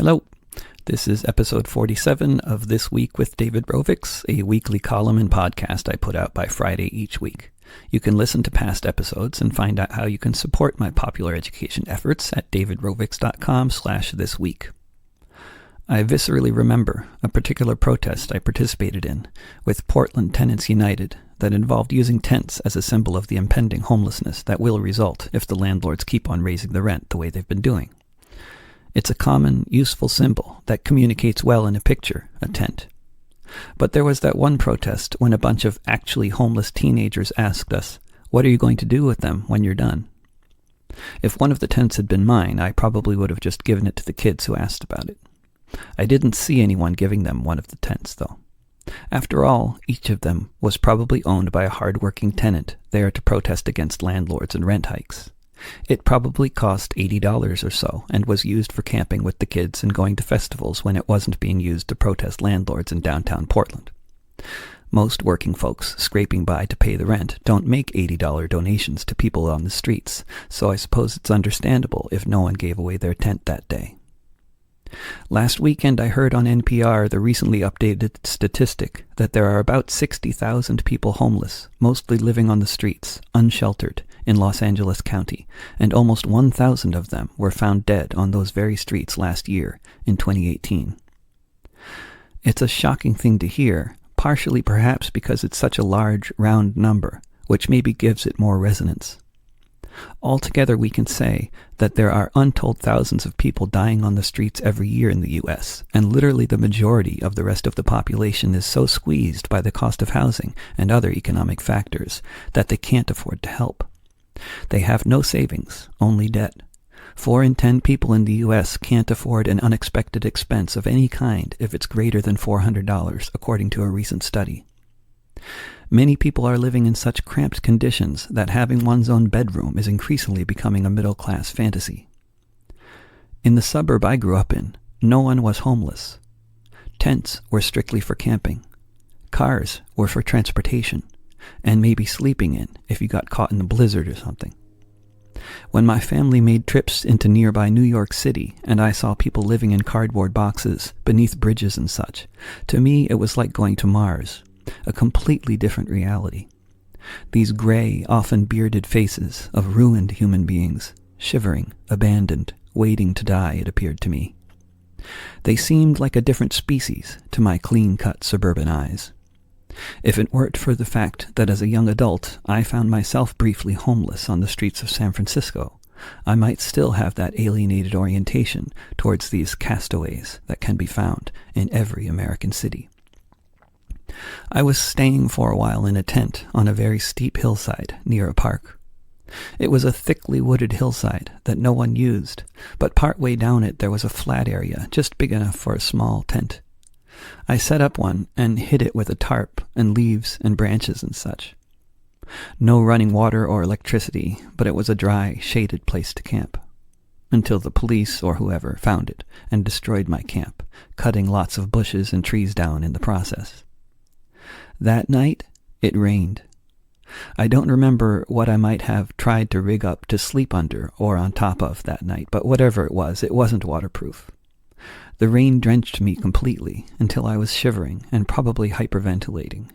Hello, this is episode 47 of This Week with David Rovix, a weekly column and podcast I put out by Friday each week. You can listen to past episodes and find out how you can support my popular education efforts at davidrovix.com/thisweek. I viscerally remember a particular protest I participated in with Portland Tenants United that involved using tents as a symbol of the impending homelessness that will result if the landlords keep on raising the rent the way they've been doing. It's a common, useful symbol that communicates well in a picture, a tent. But there was that one protest when a bunch of actually homeless teenagers asked us, "What are you going to do with them when you're done?" If one of the tents had been mine, I probably would have just given it to the kids who asked about it. I didn't see anyone giving them one of the tents, though. After all, each of them was probably owned by a hard-working tenant there to protest against landlords and rent hikes. It probably cost $80 or so and was used for camping with the kids and going to festivals when it wasn't being used to protest landlords in downtown Portland. Most working folks scraping by to pay the rent don't make $80 donations to people on the streets, so I suppose it's understandable if no one gave away their tent that day. Last weekend I heard on NPR the recently updated statistic that there are about 60,000 people homeless, mostly living on the streets, unsheltered, in Los Angeles County, and almost 1,000 of them were found dead on those very streets last year, in 2018. It's a shocking thing to hear, partially perhaps because it's such a large, round number, which maybe gives it more resonance. Altogether, we can say that there are untold thousands of people dying on the streets every year in the U.S., and literally the majority of the rest of the population is so squeezed by the cost of housing and other economic factors that they can't afford to help. They have no savings, only debt. 4 in 10 people in the U.S. can't afford an unexpected expense of any kind if it's greater than $400, according to a recent study. Many people are living in such cramped conditions that having one's own bedroom is increasingly becoming a middle-class fantasy. In the suburb I grew up in, no one was homeless. Tents were strictly for camping. Cars were for transportation, and maybe sleeping in if you got caught in a blizzard or something. When my family made trips into nearby New York City and I saw people living in cardboard boxes beneath bridges and such, to me it was like going to Mars. A completely different reality. These gray, often bearded faces of ruined human beings, shivering, abandoned, waiting to die, it appeared to me. They seemed like a different species to my clean-cut suburban eyes. If it weren't for the fact that as a young adult I found myself briefly homeless on the streets of San Francisco, I might still have that alienated orientation towards these castaways that can be found in every American city. I was staying for a while in a tent on a very steep hillside near a park. It was a thickly wooded hillside that no one used, but partway down it there was a flat area just big enough for a small tent. I set up one and hid it with a tarp and leaves and branches and such. No running water or electricity, but it was a dry, shaded place to camp. Until the police or whoever found it and destroyed my camp, cutting lots of bushes and trees down in the process. That night, it rained. I don't remember what I might have tried to rig up to sleep under or on top of that night, but whatever it wasn't waterproof. The rain drenched me completely until I was shivering and probably hyperventilating.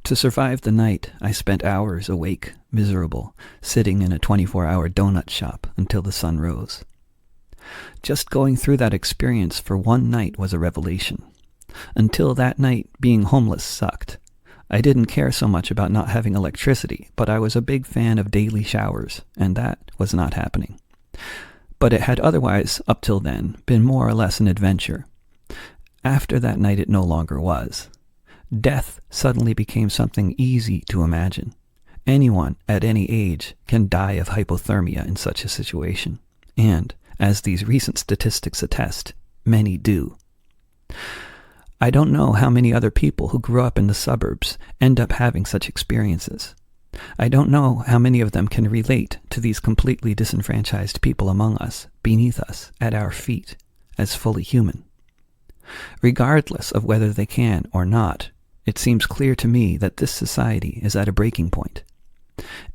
To survive the night, I spent hours awake, miserable, sitting in a 24-hour donut shop until the sun rose. Just going through that experience for one night was a revelation. Until that night, being homeless sucked. I didn't care so much about not having electricity, but I was a big fan of daily showers, and that was not happening. But it had otherwise, up till then, been more or less an adventure. After that night it no longer was. Death suddenly became something easy to imagine. Anyone at any age can die of hypothermia in such a situation, and, as these recent statistics attest, many do. I don't know how many other people who grew up in the suburbs end up having such experiences. I don't know how many of them can relate to these completely disenfranchised people among us, beneath us, at our feet, as fully human. Regardless of whether they can or not, it seems clear to me that this society is at a breaking point.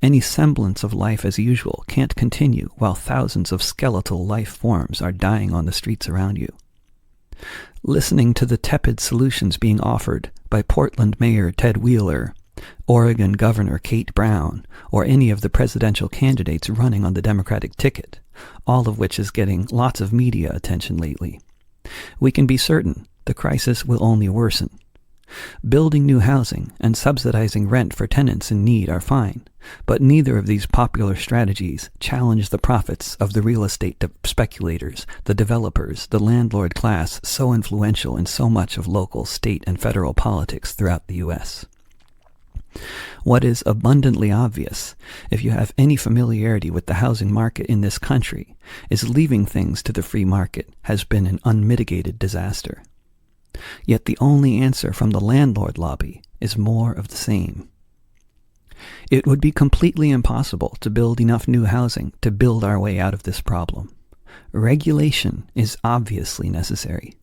Any semblance of life as usual can't continue while thousands of skeletal life forms are dying on the streets around you. Listening to the tepid solutions being offered by Portland Mayor Ted Wheeler, Oregon Governor Kate Brown, or any of the presidential candidates running on the Democratic ticket, all of which is getting lots of media attention lately, we can be certain the crisis will only worsen. Building new housing and subsidizing rent for tenants in need are fine, but neither of these popular strategies challenge the profits of the real estate speculators, the developers, the landlord class so influential in so much of local, state, and federal politics throughout the U.S. What is abundantly obvious, if you have any familiarity with the housing market in this country, is leaving things to the free market has been an unmitigated disaster. Yet the only answer from the landlord lobby is more of the same. It would be completely impossible to build enough new housing to build our way out of this problem. Regulation is obviously necessary.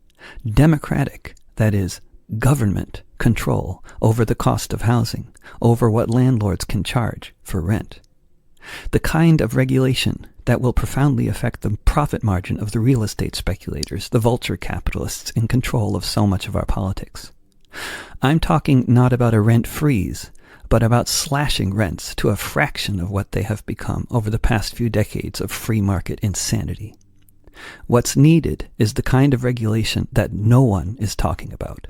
Democratic, that is, government control over the cost of housing, over what landlords can charge for rent. The kind of regulation that will profoundly affect the profit margin of the real estate speculators, the vulture capitalists in control of so much of our politics. I'm talking not about a rent freeze, but about slashing rents to a fraction of what they have become over the past few decades of free market insanity. What's needed is the kind of regulation that no one is talking about.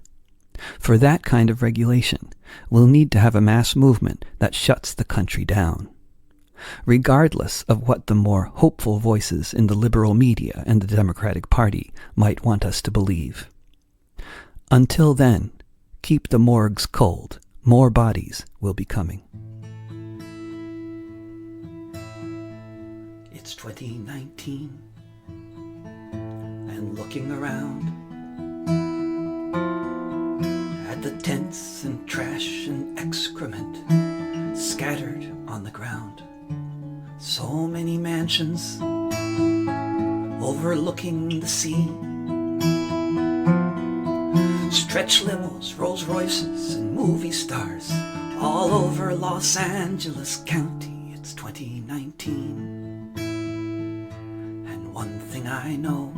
For that kind of regulation, we'll need to have a mass movement that shuts the country down. Regardless of what the more hopeful voices in the liberal media and the Democratic Party might want us to believe. Until then, keep the morgues cold. More bodies will be coming. It's 2019, and looking around at the tents and trash and excrement scattered on the ground. So many mansions overlooking the sea. Stretch limos, Rolls Royces, and movie stars all over Los Angeles County. It's 2019. And one thing I know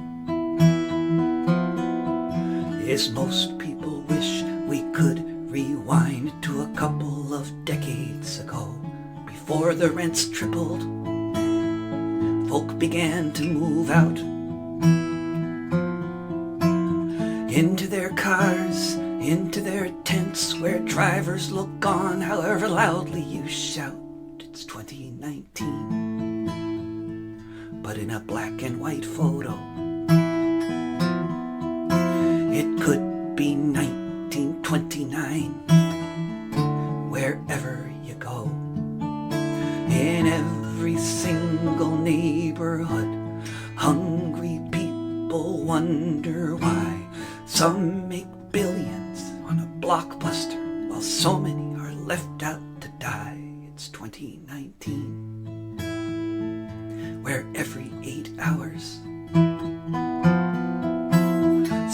is most people wish we could rewind to a couple of decades ago. Before the rents tripled, folk began to move out into their cars, into their tents, where drivers look on however loudly you shout. It's 2019, but in a black and white photo, it could be 1929, wherever you go. In every single neighborhood, hungry people wonder why some make billions on a blockbuster while so many are left out to die. It's 2019, where every 8 hours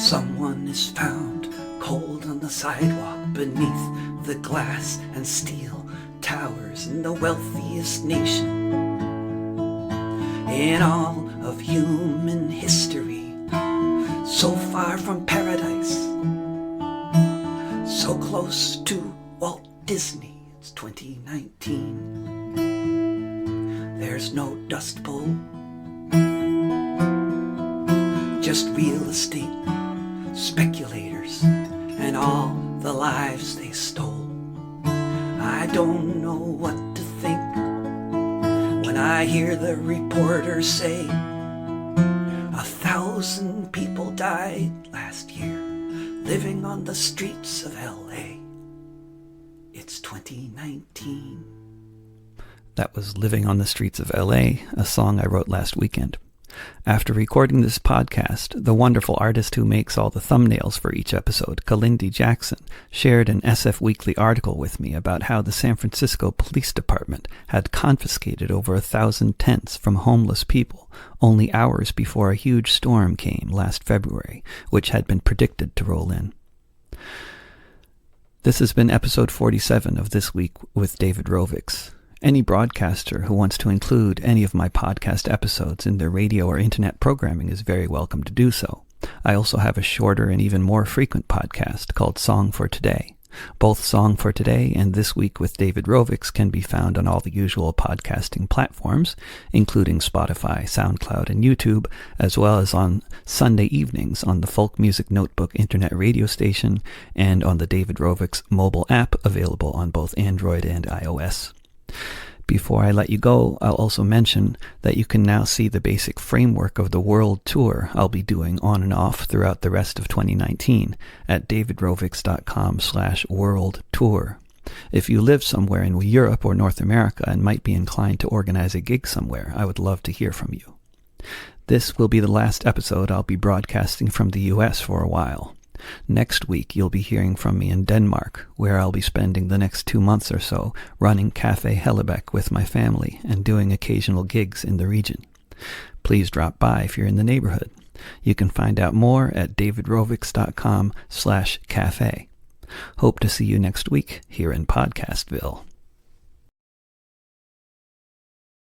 someone is found cold on the sidewalk beneath the glass and steel towers in the wealthiest nation in all of human history. So far from paradise, so close to Walt Disney. It's 2019. There's no Dust Bowl, just real estate speculators and all the lives they stole. I don't know what to think when I hear the reporters say 1,000 people died last year living on the streets of LA. It's 2019. That was Living on the Streets of LA, a song I wrote last weekend. After recording this podcast, the wonderful artist who makes all the thumbnails for each episode, Kalindi Jackson, shared an SF Weekly article with me about how the San Francisco Police Department had confiscated over 1,000 tents from homeless people only hours before a huge storm came last February, which had been predicted to roll in. This has been episode 47 of This Week with David Rovics. Any broadcaster who wants to include any of my podcast episodes in their radio or internet programming is very welcome to do so. I also have a shorter and even more frequent podcast called Song for Today. Both Song for Today and This Week with David Rovix can be found on all the usual podcasting platforms, including Spotify, SoundCloud, and YouTube, as well as on Sunday evenings on the Folk Music Notebook internet radio station and on the David Rovix mobile app available on both Android and iOS. Before I let you go, I'll also mention that you can now see the basic framework of the world tour I'll be doing on and off throughout the rest of 2019 at davidrovix.com/world tour. If you live somewhere in Europe or North America and might be inclined to organize a gig somewhere, I would love to hear from you. This will be the last episode I'll be broadcasting from the US for a while. Next week, you'll be hearing from me in Denmark, where I'll be spending the next 2 months or so running Café Hellebeck with my family and doing occasional gigs in the region. Please drop by if you're in the neighborhood. You can find out more at davidrovix.com/cafe. Hope to see you next week here in Podcastville.